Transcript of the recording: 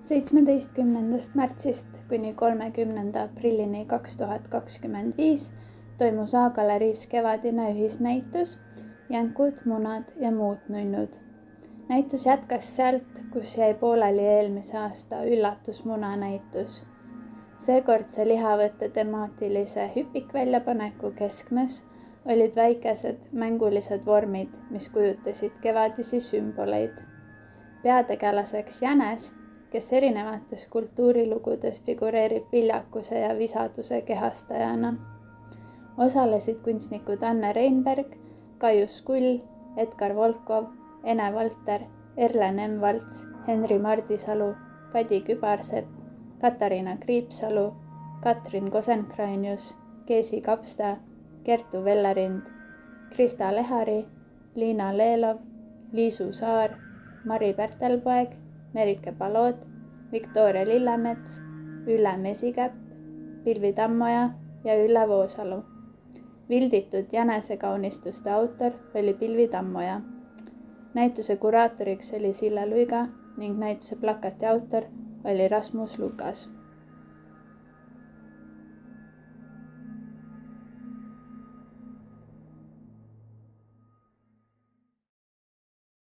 17. märtsist kuni 30. aprillini 2025 toimus A-galeriis kevadine ühisnäitus Jänkud, munad ja muud nunnud. Näitus jätkas sealt, kus jäi pooleli eelmise aasta üllatusmunanäitus. Seekordse lihavõtte temaatilise hüpikväljapaneku keskmes olid väikesed mängulised vormid, mis kujutasid kevadisi sümboleid. Peategelaseks jänes, kes erinevates kultuurilugudes figureerib viljakuse ja visaduse kehastajana. Osalesid kunstnikud Anne Reinberg, Kaius Kull, Edgar Volkov, Ene Valter, Erle Nemvalts, Henri Mardisalu, Kadi Kübarsepp, Katariina Kriipsalu, Katrin Kosenkranius, Keesi Kapsta, Kertu Vellerind, Krista Lehari, Liina Leelov, Liisu Saar, Mari Pärtelpoeg, Merike Palot, Viktoria Lillemets, Ülle Mesikäpp, Pilvi Tammoja ja Ülle Voosalu. Vilditud jänesekaunistuste autor oli Pilvi Tammoja. Näituse kuraatoriks oli Sille Luiga ning näituse plakati autor oli Rasmus Lukas.